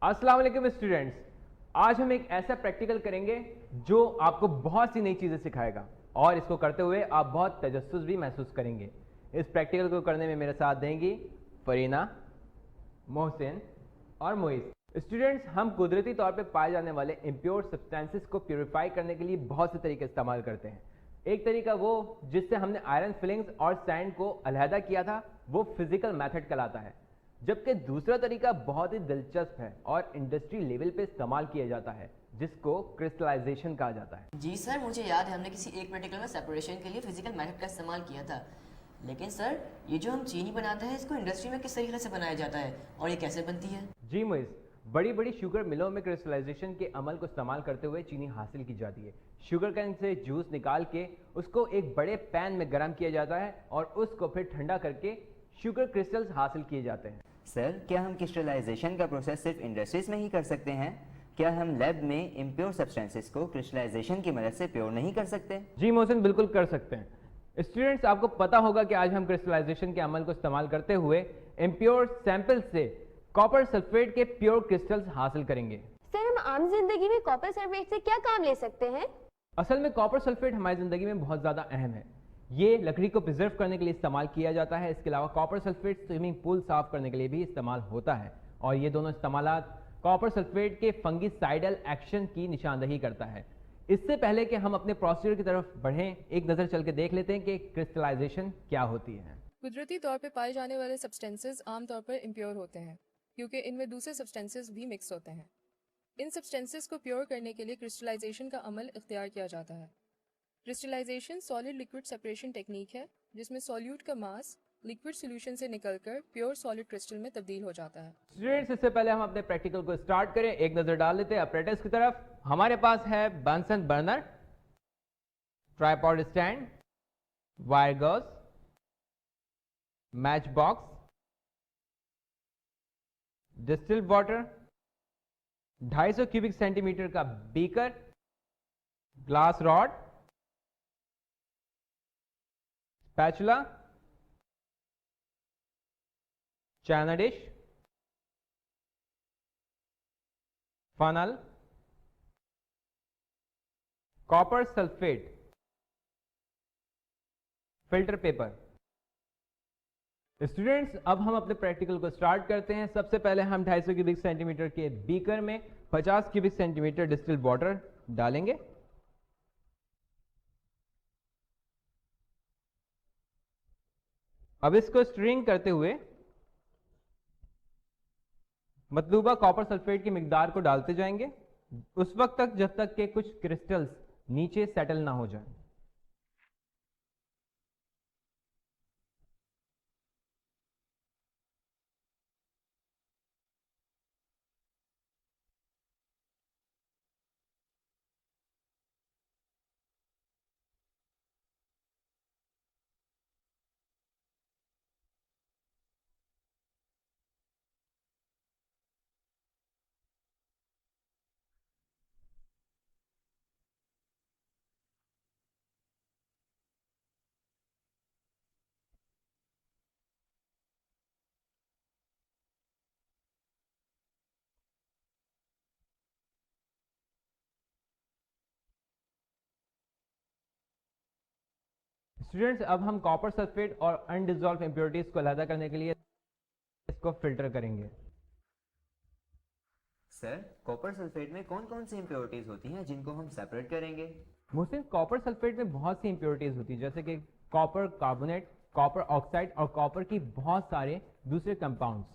अस्सलाम वालेकुम स्टूडेंट्स। आज हम एक ऐसा प्रैक्टिकल करेंगे जो आपको बहुत सी नई चीज़ें सिखाएगा और इसको करते हुए आप बहुत तजस्सुस भी महसूस करेंगे। इस प्रैक्टिकल को करने में मेरे साथ देंगी फरीना, मोहसिन और मोइस। स्टूडेंट्स, हम कुदरती तौर पे पाए जाने वाले इम्प्योर सब्सटेंसेस को प्योरीफाई करने के लिए बहुत से तरीके इस्तेमाल करते हैं। एक तरीका वो जिससे हमने आयरन फिलिंग्स और सैंड को अलहदा किया था वो फिजिकल मेथड कहलाता है, जबकि दूसरा तरीका बहुत ही दिलचस्प है और इंडस्ट्री लेवल पे इस्तेमाल किया जाता है जिसको क्रिस्टलाइजेशन कहा जाता है। जी सर, मुझे याद है हमने किसी एक प्रैक्टिकल में सेपरेशन के लिए फिजिकल मेथड का इस्तेमाल किया था। लेकिन सर, ये जो हम चीनी बनाते हैं इसको इंडस्ट्री में किस तरीके से बनाया जाता है और ये कैसे बनती है? जी मोइस, बड़ी बड़ी शुगर मिलों में क्रिस्टलाइजेशन के अमल को इस्तेमाल करते हुए चीनी हासिल की जाती है। शुगर कैन से जूस निकाल के उसको एक बड़े पैन में गर्म किया जाता है और उसको फिर ठंडा करके शुगर क्रिस्टल्स हासिल किए जाते हैं। सर, क्या हम क्रिस्टलाइजेशन का प्रोसेस सिर्फ इंडस्ट्रीज में ही कर सकते हैं? क्या हम लैब में इम्प्योर सब्सटेंसेस को क्रिस्टलाइजेशन की मदद से प्योर नहीं कर सकते? जी मोहसिन, बिल्कुल कर सकते हैं। स्टूडेंट्स, आपको पता होगा कि आज हम क्रिस्टलाइजेशन के अमल को इस्तेमाल करते हुए इम्प्योर सैंपल से कॉपर सल्फेट के प्योर क्रिस्टल्स हासिल करेंगे। सर, हम आम जिंदगी में कॉपर सल्फेट से क्या काम ले सकते हैं? असल में कॉपर सल्फेट हमारी ज़िंदगी में बहुत ज़्यादा अहम है। ये लकड़ी को प्रिजर्व करने के लिए इस्तेमाल किया जाता है। इसके अलावा कॉपर सल्फेट स्विमिंग पूल साफ करने के लिए भी इस्तेमाल होता है और ये दोनों इस्तेमालात कॉपर सल्फेट के फंगिसाइडल एक्शन की निशानदही करता है। इससे पहले कि हम अपने प्रोसीजर की तरफ बढ़ें, एक नज़र चल के देख लेते हैं कि क्रिस्टलाइजेशन क्या होती है। कुदरती तौर पे पाए जाने वाले सब्सटेंसेस आमतौर पर इम्प्योर होते हैं क्योंकि इनमें दूसरे सब्सटेंसेस भी मिक्स होते हैं। इन सब्सटेंसेस को प्योर करने के लिए क्रिस्टलाइजेशन का अमल इख्तियार किया जाता है। Crystallisation solid liquid separation technique है जिसमें सॉल्यूट का मास लिक्विड सॉल्यूशन से निकलकर प्योर सॉलिड क्रिस्टल में तब्दील हो जाता है। स्टूडेंट्स, इससे पहले हम अपने प्रैक्टिकल को स्टार्ट करें, एक नज़र डाल लेते हैं अपरेटस की तरफ। हमारे पास है Bunsen burner, tripod stand, wire gauze, matchbox, distilled water, 250 cubic centimetre का beaker, glass rod, spatula, china dish, funnel, copper sulphate, filter paper. Students, अब हम अपने प्रैक्टिकल को स्टार्ट करते हैं। सबसे पहले हम 250 क्यूबिक सेंटीमीटर के बीकर में 50 क्यूबिक सेंटीमीटर डिस्टिल्ड वाटर डालेंगे। अब इसको स्ट्रिंग करते हुए मतलूबा कॉपर सल्फेट की मिकदार को डालते जाएंगे उस वक्त तक जब तक कि कुछ क्रिस्टल्स नीचे सेटल ना हो जाएं। स्टूडेंट्स, अब हम कॉपर सल्फेट और अनडिजॉल्व इंप्योरिटीज को अलग करने के लिए इसको फिल्टर करेंगे। सर, कॉपर सल्फेट में कौन कौन सी इम्प्योरिटीज होती हैं जिनको हम सेपरेट करेंगे? मुझसे कॉपर सल्फेट में बहुत सी इंप्योरिटीज होती है, जैसे कि कॉपर कार्बोनेट, कॉपर ऑक्साइड और कॉपर की बहुत सारे दूसरे कंपाउंड्स।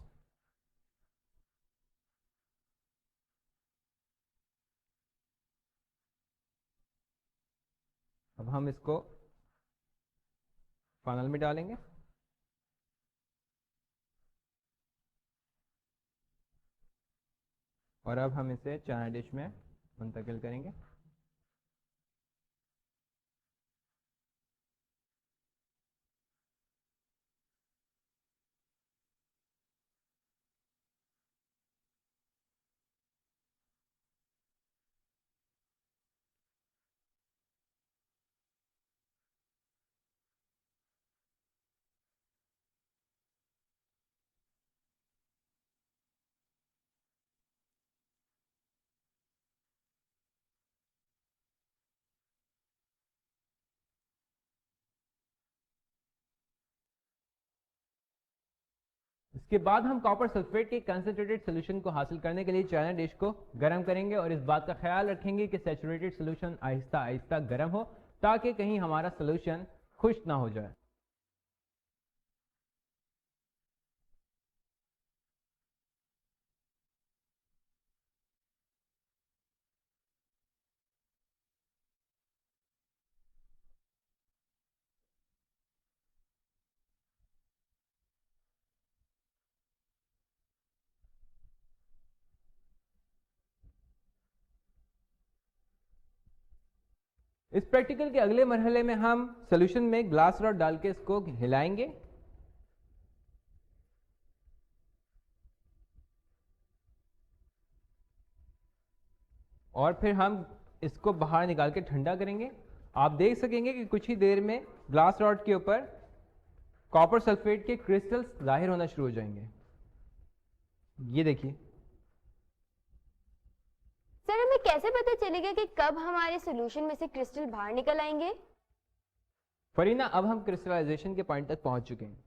अब हम इसको फनल में डालेंगे और अब हम इसे चाइना डिश में मुंतकिल करेंगे। इसके बाद हम कॉपर सल्फेट के कंसंट्रेटेड सोल्यूशन को हासिल करने के लिए चाइना डिश को गर्म करेंगे और इस बात का ख्याल रखेंगे कि सैचुरेटेड सोल्यूशन आहिस्ता आहिस्ता गर्म हो ताकि कहीं हमारा सोल्यूशन खुश्क ना हो जाए। इस प्रैक्टिकल के अगले मरहले में हम सॉल्यूशन में ग्लास रॉड डाल के इसको हिलाएंगे और फिर हम इसको बाहर निकाल के ठंडा करेंगे। आप देख सकेंगे कि कुछ ही देर में ग्लास रॉड के ऊपर कॉपर सल्फेट के क्रिस्टल्स जाहिर होना शुरू हो जाएंगे। ये देखिए। सर हमें कैसे पता चलेगा कि कब हमारे सॉल्यूशन में से क्रिस्टल बाहर निकल आएंगे? फरीना, अब हम क्रिस्टलाइजेशन के पॉइंट तक पहुंच चुके हैं।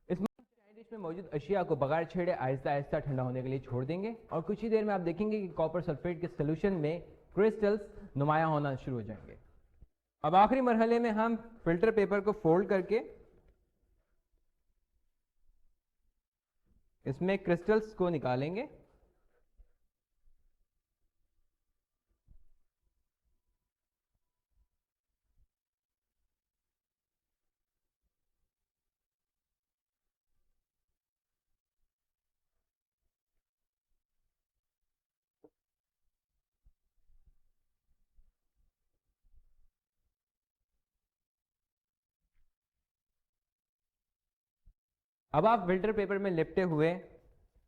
इस डिश में मौजूद अशिया को बगैर छेड़े आहिस्ता आहिस्ता ठंडा होने के लिए छोड़ देंगे और कुछ ही देर में आप देखेंगे कि कॉपर सल्फेट के सॉल्यूशन में क्रिस्टल्स नुमाया होना शुरू हो जाएंगे। अब आखिरी मरहले में हम फिल्टर पेपर को फोल्ड करके इसमें क्रिस्टल्स को निकालेंगे। अब आप फिल्टर पेपर में लिपटे हुए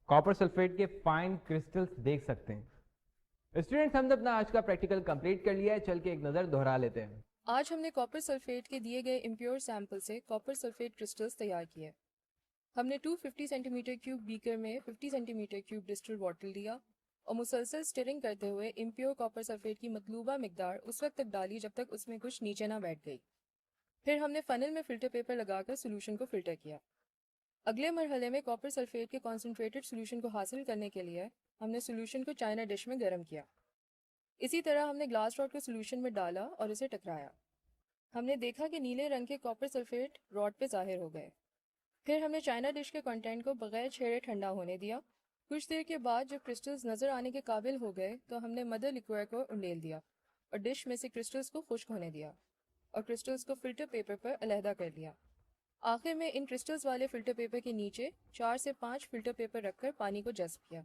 कॉपर सल्फेट के फाइन क्रिस्टल्स देख सकते हैं। स्टूडेंट्स, हमने अपना आज का प्रैक्टिकल कंप्लीट कर लिया है। चल के एक नज़र दोहरा लेते हैं। आज हमने कॉपर सल्फेट के दिए गए इम्प्योर सैंपल से कॉपर सल्फेट क्रिस्टल्स तैयार किए। हमने 250 सेंटीमीटर क्यूब बीकर में 50 सेंटीमीटर क्यूब डिस्टिल वाटर लिया और मुसलसल स्टिरिंग करते हुए इम्प्योर कॉपर सल्फेट की मतलूबा मिकदार उस वक्त तक डाली जब तक उसमें कुछ नीचे ना बैठ गई। फिर हमने फनल में फिल्टर पेपर लगाकर सोल्यूशन को फिल्टर किया। अगले मरहले में कॉपर सल्फेट के कॉन्सेंट्रेटेड सोल्यूशन को हासिल करने के लिए हमने सोल्यूशन को चाइना डिश में गर्म किया। इसी तरह हमने ग्लास रॉड को सोल्यूशन में डाला और उसे टकराया। हमने देखा कि नीले रंग के कॉपर सल्फेट रॉड पे जाहिर हो गए। फिर हमने चाइना डिश के कंटेंट को बगैर छेड़े ठंडा होने दिया। कुछ देर के बाद जब क्रिस्टल्स नज़र आने के काबिल हो गए तो हमने मदर लिक्विड को उंडेल दिया और डिश में से क्रिस्टल्स को खुश्क होने दिया और क्रिस्टल्स को फिल्टर पेपर पर अलहदा कर लिया। आखिर में इन क्रिस्टल्स वाले फिल्टर पेपर के नीचे 4 से 5 फिल्टर पेपर रखकर पानी को जज्ब किया।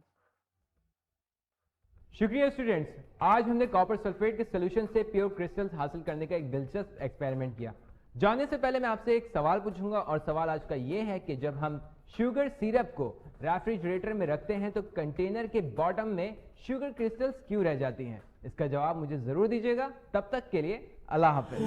शुक्रिया स्टूडेंट्स, आज हमने कॉपर सल्फेट के सॉल्यूशन से प्योर क्रिस्टल्स हासिल करने का एक दिलचस्प एक्सपेरिमेंट किया। जानने से पहले मैं आपसे एक सवाल पूछूंगा और सवाल आज का ये है कि जब हम शुगर सिरप को रेफ्रिजरेटर में रखते हैं तो कंटेनर के बॉटम में शुगर क्रिस्टल्स क्यों रह जाती हैं? इसका जवाब मुझे जरूर दीजिएगा। तब तक के लिए अल्लाह हाफिज।